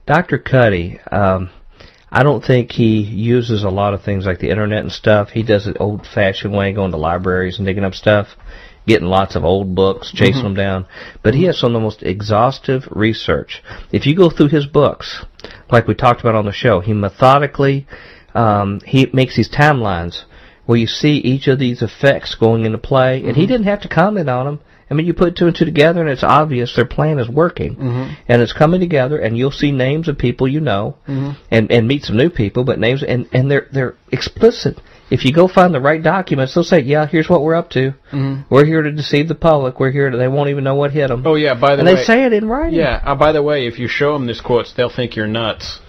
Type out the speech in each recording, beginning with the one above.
Dr. Cuddy, I don't think he uses a lot of things like the internet and stuff. He does it old-fashioned way, going to libraries and digging up stuff, getting lots of old books, chasing them down. But he has some of the most exhaustive research. If you go through his books, like we talked about on the show, he methodically he makes these timelines where you see each of these effects going into play, and he didn't have to comment on them. I mean, you put two and two together, and it's obvious their plan is working, and it's coming together. And you'll see names of people you know, and meet some new people, but names, and they're explicit. If you go find the right documents, they'll say, "Yeah, here's what we're up to. We're here to deceive the public. We're here to." They won't even know what hit them. Oh yeah, by the way, and they say it in writing. Yeah. By the way, if you show them these quotes, they'll think you're nuts.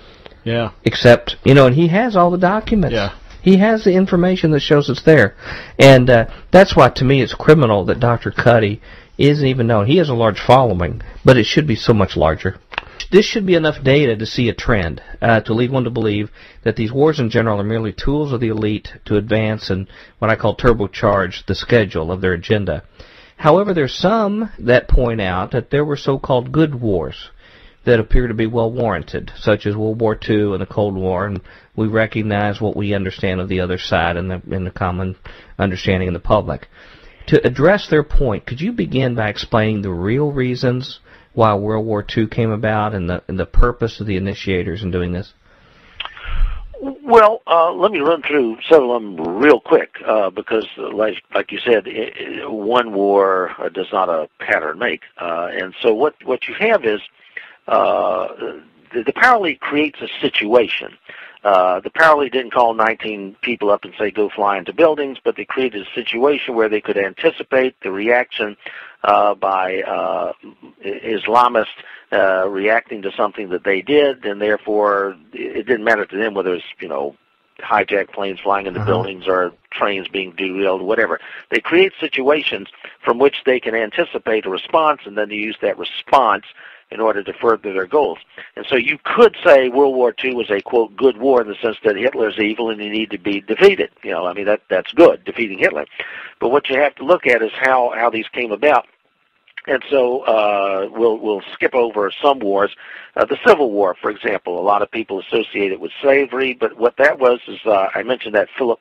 Yeah. Except, and he has all the documents. Yeah. He has the information that shows it's there. And that's why, to me, it's criminal that Dr. Cuddy isn't even known. He has a large following, but it should be so much larger. This should be enough data to see a trend, to lead one to believe that these wars in general are merely tools of the elite to advance and what I call turbocharge the schedule of their agenda. However, there's some that point out that there were so-called good wars that appear to be well warranted, such as World War II and the Cold War, and we recognize what we understand of the other side and the common understanding in the public. To address their point, could you begin by explaining the real reasons why World War II came about and the purpose of the initiators in doing this? Well, let me run through several of them real quick, because, like you said, one war does not a pattern make. And so what you have is the power elite creates a situation. The power elite didn't call 19 people up and say, go fly into buildings, but they created a situation where they could anticipate the reaction by Islamists reacting to something that they did, and therefore it didn't matter to them whether it was, hijacked planes flying into buildings or trains being derailed, whatever. They create situations from which they can anticipate a response, and then they use that response in order to further their goals. And so you could say World War II was a, quote, good war in the sense that Hitler's evil and he needed to be defeated. That's good, defeating Hitler. But what you have to look at is how these came about. And so we'll skip over some wars. The Civil War, for example, a lot of people associate it with slavery, but what that was is, I mentioned that Philip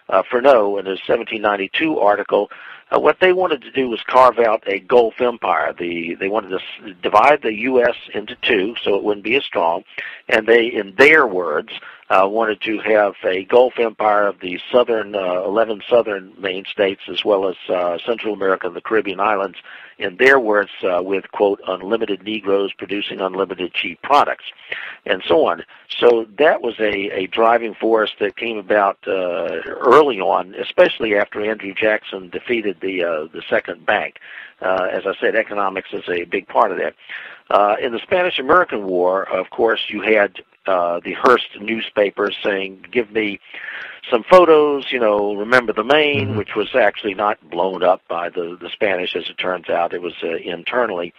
Freneau in his 1792 article, what they wanted to do was carve out a Gulf empire. They wanted to divide the U.S. into two so it wouldn't be as strong, and they, in their words, wanted to have a Gulf empire of the 11 southern main states as well as Central America and the Caribbean islands, in their words, with, quote, unlimited Negroes producing unlimited cheap products, and so on. So that was a driving force that came about early on, especially after Andrew Jackson defeated the second bank. As I said, economics is a big part of that. In the Spanish-American War, of course, you had the Hearst newspaper saying, give me some photos, remember the Maine, which was actually not blown up by the Spanish, as it turns out. It was internally,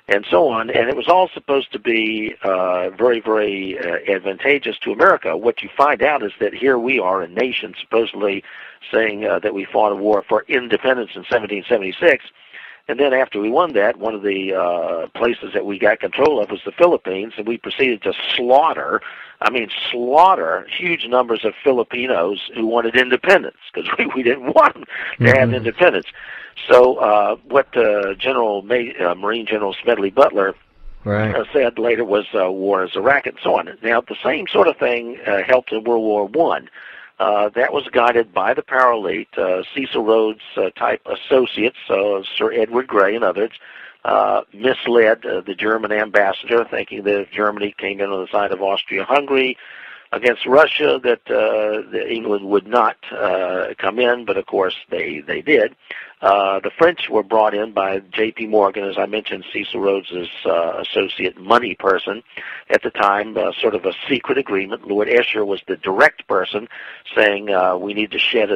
and so on. And it was all supposed to be very, very advantageous to America. What you find out is that here we are, a nation supposedly saying that we fought a war for independence in 1776. And then after we won that, one of the places that we got control of was the Philippines, and we proceeded to slaughter huge numbers of Filipinos who wanted independence, because we didn't want them to have independence. So what Marine General Smedley Butler said later was war is a racket, and so on. Now, the same sort of thing helped in World War I. That was guided by the power elite, Cecil Rhodes type associates, Sir Edward Grey and others, misled the German ambassador, thinking that if Germany came in on the side of Austria-Hungary against Russia, that England would not come in, but of course they did. The French were brought in by J.P. Morgan, as I mentioned, Cecil Rhodes' associate money person at the time, sort of a secret agreement. Lord Esher was the direct person saying we need to shed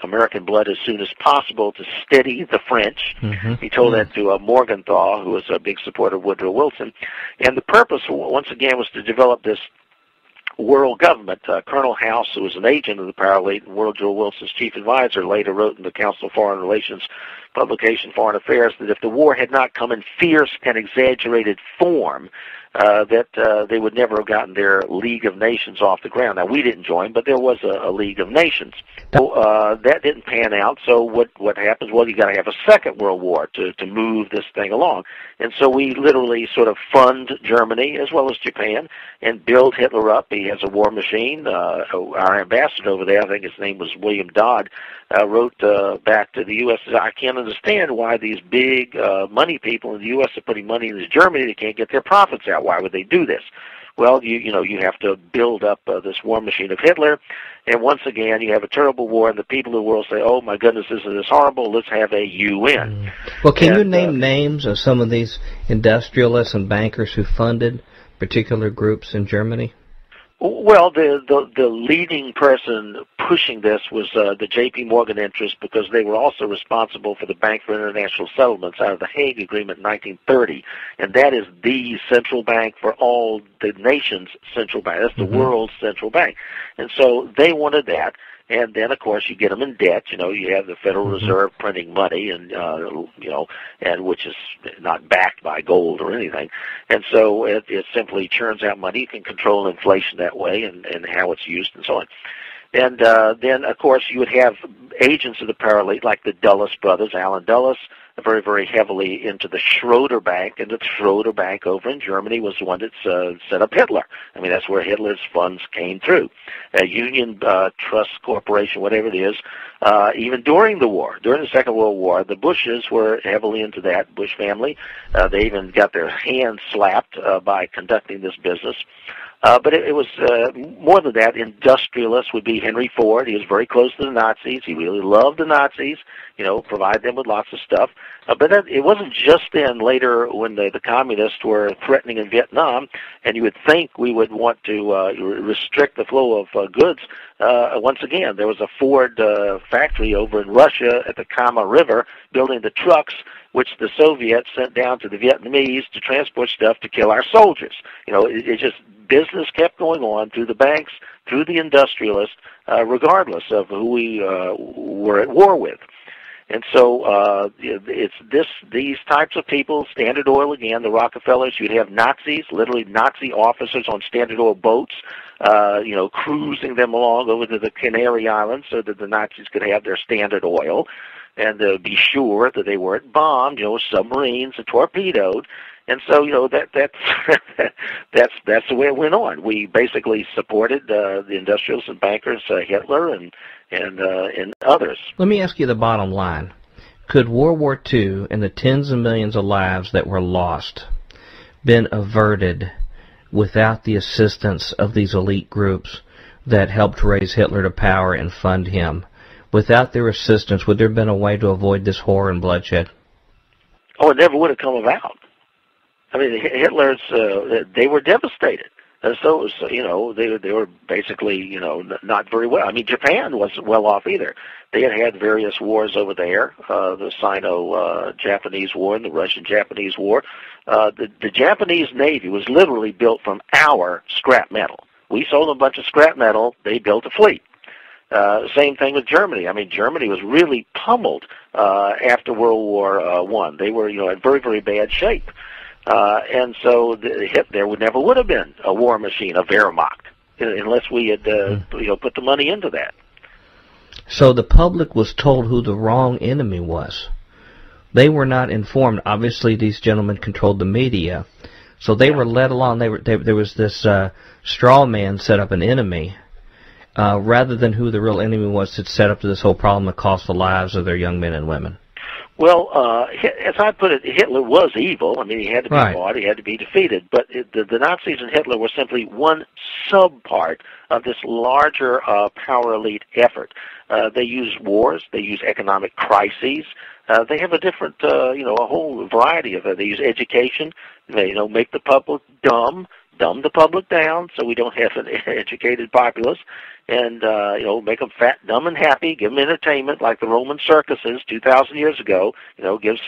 American blood as soon as possible to steady the French. He told that to Morgenthau, who was a big supporter of Woodrow Wilson. And the purpose, once again, was to develop this world government. Colonel House, who was an agent of the power elite and Woodrow Wilson's chief advisor, later wrote in the Council of Foreign Relations publication Foreign Affairs that if the war had not come in fierce and exaggerated form, that they would never have gotten their League of Nations off the ground. Now, we didn't join, but there was a League of Nations. So that didn't pan out. So what happens? Well, you got to have a second World War to move this thing along. And so we literally sort of fund Germany as well as Japan and build Hitler up. He has a war machine. Our ambassador over there, I think his name was William Dodd, wrote back to the U.S. I can't understand why these big money people in the U.S. are putting money into Germany. They can't get their profits out. Why would they do this? Well, you have to build up this war machine of Hitler, and once again, you have a terrible war, and the people of the world say, oh, my goodness, isn't this horrible? Let's have a UN. Well, can you name names of some of these industrialists and bankers who funded particular groups in Germany? Well, the leading person pushing this was the J.P. Morgan interest, because they were also responsible for the Bank for International Settlements out of the Hague Agreement in 1930, and that is the central bank for all the nations' central bank. That's the world's central bank, and so they wanted that. And then, of course, you get them in debt. You have the Federal Reserve printing money, and and which is not backed by gold or anything. And so it simply churns out money. You can control inflation that way, and how it's used, and so on. And then, of course, you would have agents of the paralegal, like the Dulles brothers, Alan Dulles, very, very heavily into the Schroeder Bank, and the Schroeder Bank over in Germany was the one that set up Hitler. I mean, that's where Hitler's funds came through. Union Trust Corporation, whatever it is, even during the war, during the Second World War, the Bushes were heavily into that, Bush family. They even got their hands slapped by conducting this business. But it was more than that. Industrialists would be Henry Ford. He was very close to the Nazis. He really loved the Nazis, provide them with lots of stuff. But it wasn't just then. Later, when the communists were threatening in Vietnam, and you would think we would want to restrict the flow of goods, once again, there was a Ford factory over in Russia at the Kama River building the trucks which the Soviets sent down to the Vietnamese to transport stuff to kill our soldiers. It just, business kept going on through the banks, through the industrialists, regardless of who we were at war with. And so it's these types of people, Standard Oil again, the Rockefellers. You'd have Nazis, literally Nazi officers on Standard Oil boats, cruising them along over to the Canary Islands so that the Nazis could have their Standard Oil and be sure that they weren't bombed. Submarines are torpedoed. And so, that's the way it went on. We basically supported the industrialists and bankers, Hitler and others. Let me ask you the bottom line. Could World War II and the tens of millions of lives that were lost been averted without the assistance of these elite groups that helped raise Hitler to power and fund him? Without their assistance, would there have been a way to avoid this horror and bloodshed? Oh, it never would have come about. I mean, Hitler's, they were devastated. So they were basically, not very well. I mean, Japan wasn't well off either. They had various wars over there, the Sino-Japanese War and the Russian-Japanese War. The Japanese Navy was literally built from our scrap metal. We sold them a bunch of scrap metal. They built a fleet. Same thing with Germany. I mean, Germany was really pummeled after World War I. They were, in very, very bad shape. And so there never would have been a war machine, a Wehrmacht, unless we had put the money into that. So the public was told who the wrong enemy was. They were not informed. Obviously, these gentlemen controlled the media, so they were led along. There was this straw man set up an enemy, rather than who the real enemy was that set up to this whole problem that cost the lives of their young men and women. Well, as I put it, Hitler was evil. I mean, he had to be fought, he had to be defeated. But the Nazis and Hitler were simply one sub-part of this larger power elite effort. They use wars, they use economic crises. They have a different, a whole variety of it. They use education. They, make the public dumb the public down so we don't have an educated populace, and make them fat, dumb, and happy. Give them entertainment like the Roman circuses 2,000 years ago.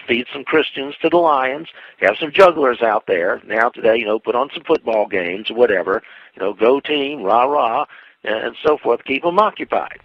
Feed some Christians to the lions. Have some jugglers out there. Now today, put on some football games or whatever. Go team, rah rah, and so forth. Keep them occupied.